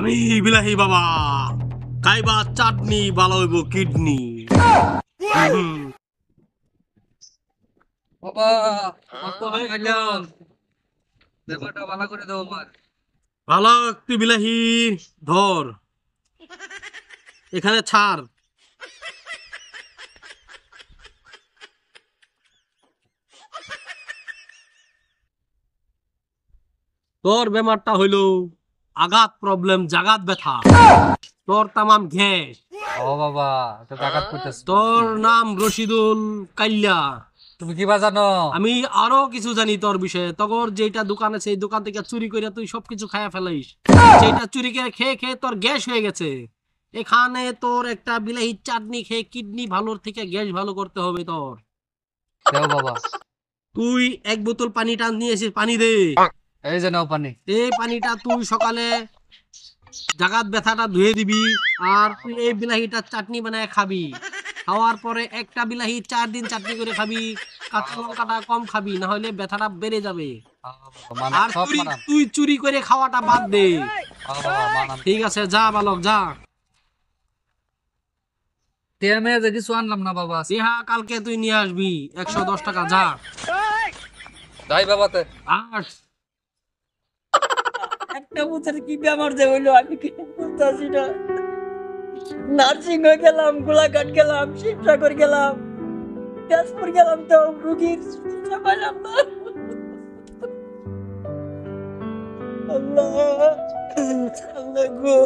আমি বিলাহি বাবা খাইবা চাটনি ভালো হইব কিডনি। বাবা কত হয়ে গেলাম, ব্যাপারটা ভালো করে দাও আমার। ভালো একটু বিলাহি ধর, এখানে ছাড়। তোর বেমারটা হইল আঘাত প্রবলেম, জাগাত ব্যথা, তোর তামাম গ্যাস। ও বাবা তো টাকা করতেছ, তোর নাম রশিদুল কাইল্লা। তুমি কি বা জানো? আমি আরো কিছু জানি তোর বিষয়ে। তোর যেটা দোকান আছে, এই দোকান থেকে চুরি করে তুই সবকিছু খাইয়া ফেলিস। সেটা চুরি করে খেয়ে খেয়ে তোর গ্যাস হয়ে গেছে। এখানে তোর একটা বিলাহি চাটনি খেয়ে কিডনি ভালোর থেকে গ্যাস ভালো করতে হবে তোর। দেও বাবা। তুই এক বোতল পানি টান নিয়ে এসে পানি দে। এই যে নাও পানি। এই পানিটা তুই সকালে জাগাত ব্যথাটা ধুয়ে দিবি, আর তুই এই বিলাহিটা চাটনি বানায় খাবি। খাওয়ার পরে একটা বিলাহি 4 দিন চাটনি করে খাবি। কাঁচা লঙ্কাটা কম খাবি, না হলে ব্যথাটা বেড়ে যাবে। আর সব তুই মানাম। তুই চুরি করে খাওয়াটা বাদ দে। বাবা মানাম। ঠিক আছে, যা বালক যা। তেমে যে কিছু আনলাম না বাবা। ইহা কালকে তুই নিয়ে আসবি 110 টাকা, যা। যাই বাবাতে। আস। একটা বছর কি বেমার যে হইলো আমি কি বুঝতেছি না। নার্সিং হয়ে গেলাম, গোলাঘাট গেলাম, শিবসাগর গেলাম, তেজপুর গেলাম, তো রুগীর চিকিৎসা পাইলাম না। আল্লাহ আল্লাহ গো।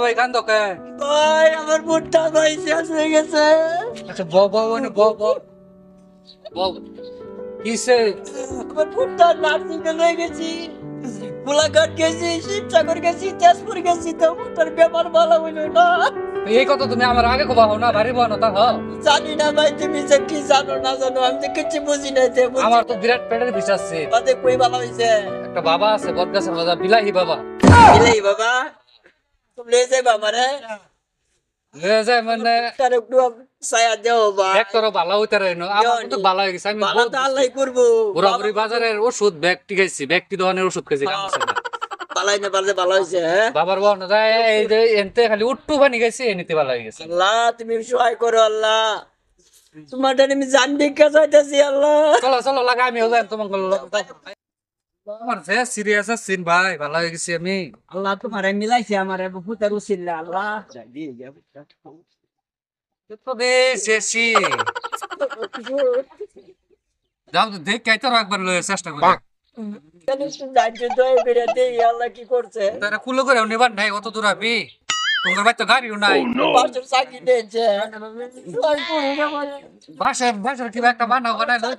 ভাই খান তো কে? ভাই আমার বুটটা ভাই শেষ হয়ে গেছে। আচ্ছা বউ বউ না বউ বউ বউ কিসে? আমার বুটটা নার্সিং এ লয়ে গেছি, গোলাঘাট গেছি, শিবসাগর গেছি, তেজপুর গেছি, তো বুটটার বেমার ভালো হইলো না। এই কথা তুমি আমার আগে কবা হও না, ভারী বউ না তা হও। জানি না ভাই, তুমি যে কি জানো না জানো, আমি তো কিছু বুঝি নাই। আমার তো বিরাট পেটের বিষ আছে। বাদে কই ভালো হইছে? একটা বাবা আছে বদগাছের বাবা, বিলাহি বাবা। এলেই বাবা তুমি লয়ে যাইবা আমারে, লয়ে যায় মানে তার একটু ছায়া দেও বা ব্যাগটারও ভালো হইতে রে না। আমার তো ভালো হয়ে গেছে। আমি ভালো তো আল্লাহ করবো। বুড়াবুড়ি বাজারের ওষুধ ব্যাগটি খাইছি, ব্যাগটি দোকানের ওষুধ খাইছি। পালাই না পারলে ভালো হইছে। হ্যাঁ বাবার বউ না যায় এই যে এনতে খালি উট্টু পানি খাইছি, এনিতে ভালো হয়ে গেছে। আল্লাহ তুমি সহায় করো আল্লাহ, তোমার দ্বারা আমি জান ভিক্ষা চাইতেছি আল্লাহ। চলো চলো লাগা, আমিও যাই তোমার আমার যে সিরিয়াস আছেন ভাই, ভালো হয়ে গেছি আমি। আল্লাহ তোমারে মিলাইছে আমার ভূতের উচিল্লা আল্লাহ। তো দে শেষি যাও তো দেখ কাইতে একবার লয়ে চেষ্টা করি। জানতে দয়া করে দেই আল্লাহ কি করছে। তারা কুলো করে নিবার নাই, অত দূর আবি তোমার ভাই তো গাড়িও নাই। পাঁচশোর চাকরি দিয়েছে। বাসা বাসার কিবা একটা বানাও বানাই লই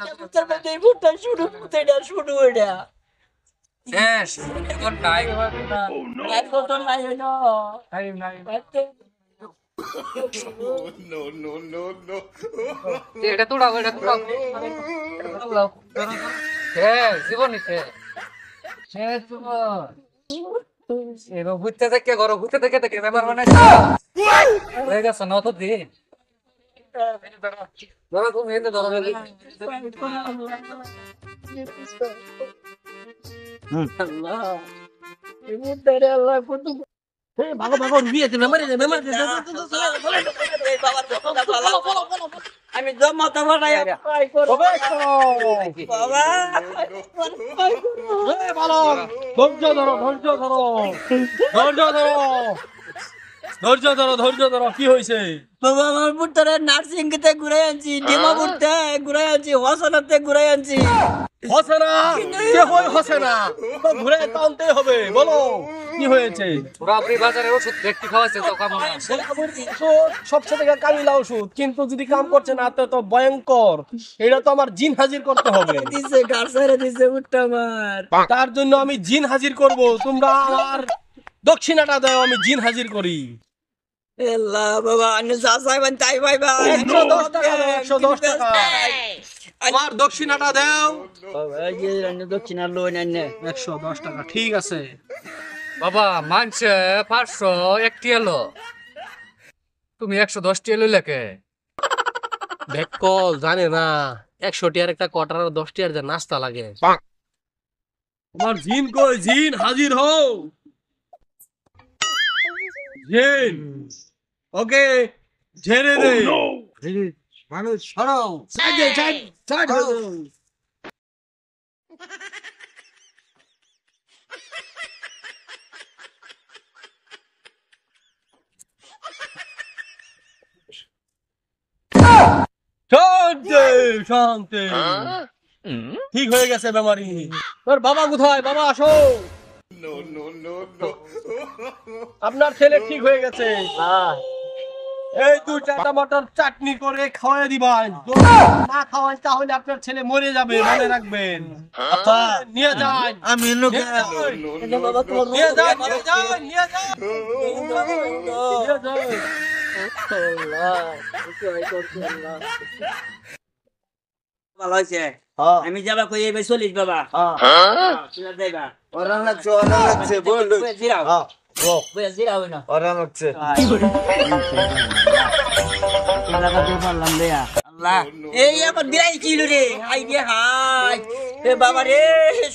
শুরু এটা শেষ এখন নাই। এক বছর নাই হইলো। এটা তোড়াও, এটা তোড়াও, শেষ জীবনই শেষ, শেষ জীবন। এবার ঘুরতে থেকে ঘর ঘুরতে থেকে থেকে ব্যাপার বানাইছে হয়ে গেছে না অত দিন। ধরো তুমি এনে ধরো আল্লাহ এই মুদ্দারে আল্লাহ কত ভালো ভালো রুবি আছে, মেমোরি দে, মেমোরি দে। আমি জমাতে বানাই ট্রাই করব বাবা। ভালো ধৈর্য ধরো, ধৈর্য ধরো, ধৈর্য ধরো, ধৈর্য ধরো, ধৈর্য ধরো। কি হয়েছে বাবা? আমার মুদ্দারে নার্সিং তে ঘুরে আনছি, ডিমাপুরতে ঘুরে আনছি, হোসেনাতে ঘুরে আনছি। হোসেনা কে হই? হোসেনা তো ঘুরে টানতেই হবে, বলো কি হয়েছে? পুরাপুরি বাজারের ওষুধ ব্যক্তি খাওয়াছে তো কাম না। সবচেয়ে থেকে কামিলা ওষুধ, কিন্তু যদি কাম করছে না তো তো ভয়ঙ্কর। এটা তো আমার জিন হাজির করতে হবে। দিছে গার সাইরে দিছে মুট্টা আমার। তার জন্য আমি জিন হাজির করব। তোমরা আমার দক্ষিণাটা দাও, আমি জিন হাজির করি। আল্লাহ বাবা আনে যা চাইবেন তাই পাইবা। 110 টাকা দাও, 110 টাকা। আমার দক্ষিণাটা দাও। বাবা এই যে রান্না দক্ষিণা লই না নে 110 টাকা, ঠিক আছে। বাবা মানছে 500 একটি এলো, তুমি 110 টি এলো লেকে। বেকল জানে না 100 টিয়ার একটা কোয়ার্টার আর 10 টিয়ার যা নাস্তা লাগে। আমার জিন কই, জিন হাজির হও। জিন ওকে ঝেড়ে দে। মানুষ সরাও সাইড শান্তি শান্তি। ঠিক হয়ে গেছে বেমারি। তোর বাবা কোথায়? বাবা আসো। আপনার ছেলে ঠিক হয়ে গেছে। এই 2 টমাটোর চাটনি করে খাওয়াই দিবেন। যদি না খাওয়ান তাহলে আপনার ছেলে মরে যাবে, মনে রাখবেন। আচ্ছা নিয়ে যান। আমি নিয়ে যান, বাবা তোমার নিয়ে যান, নিয়ে যান, নিয়ে যান। নিয়ে যান। ভালো হয়েছে আমি যাবা কই এবার চলিস বাবা যাইবা ওরা লাগছে বল জিরাও হ্যাঁ বইয়া জিরাও না ওরা লাগছে আল্লাহ এই আমার বিরাই ছিল রে হাই রে হাই এ বাবা রে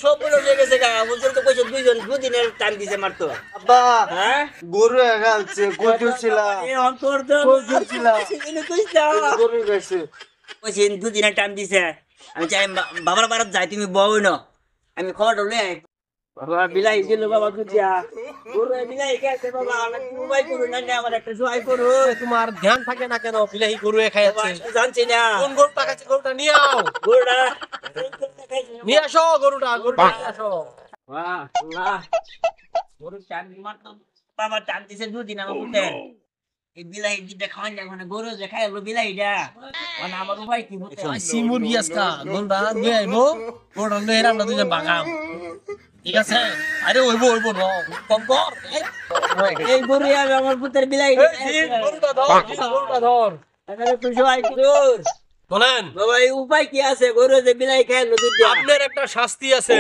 সব বলে হয়ে গেছে গা বুঝল তো কইছে দুদিনের টাইম দিছে মারতো আব্বা হ্যাঁ গরু গেছে কত ছিল এ অন্তর তো কইছা গরু গেছে কইছে দুদিনের টাইম দিছে আমি চাই বাবার বারাত যাই তুমি বউ না আমি খবর ডলে বাবা বিলাই দিল বাবা দুজিয়া গরু বিলাই গেছে বাবা আমি মোবাইল করু না আমার একটা জয় করু তোমার ধ্যান থাকে না কেন? বিলাহি গরু খাইছে। জানছি না কোন গরুটা খাচ্ছে? গরুটা নিয়ে আও, গরুটা নিয়ে আসো গরুটা নিয়ে আসো। বাহ বাহ গরু টান মারতো বাবা টান দিছে দুদিন আমার পুতে এই বিলাই দিতে খাওয়ান যায় মানে গরু যে খাইলো বিলাইটা মানে আমার উপায় কি হতো সিমুর গিয়াসকা গরুটা নিয়ে আইবো, গরুটা নিয়ে আমরা দুজন বাগাম। ঠিক আছে? আরে ওইবো ন কম কর। এই গরু আমি আমার পুতের বিলাই গরুটা ধর, গরুটা ধর। এখানে তুই সবাই তোর বলেন, বাবা এই উপায় কি আছে গরু যে বিলাই খাইলো দুধ আপনার একটা শাস্তি আছে।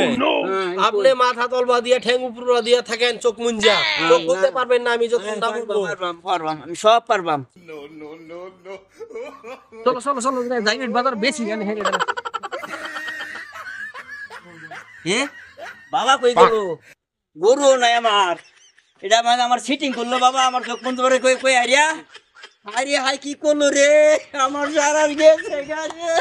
আপনি মাথা তলবা দিয়ে ঠ্যাং উপরা দিয়ে থাকেন, চোখ মুঞ্জা, চোখ খুলতে পারবেন না। আমি যতক্ষণ না বলবো। পারবাম আমি সব পারবাম চলো চলো চলো, জাইমেট বাজার বেশি জানি হেরে গেল। এ বাবা কই গেল গরু নাই আমার এটা মানে আমার সিটিং করলো বাবা আমার চোখ বন্ধ করে কই কই আরিয়া আরে হাই কি করলো রে আমার সারা গেছে গাছে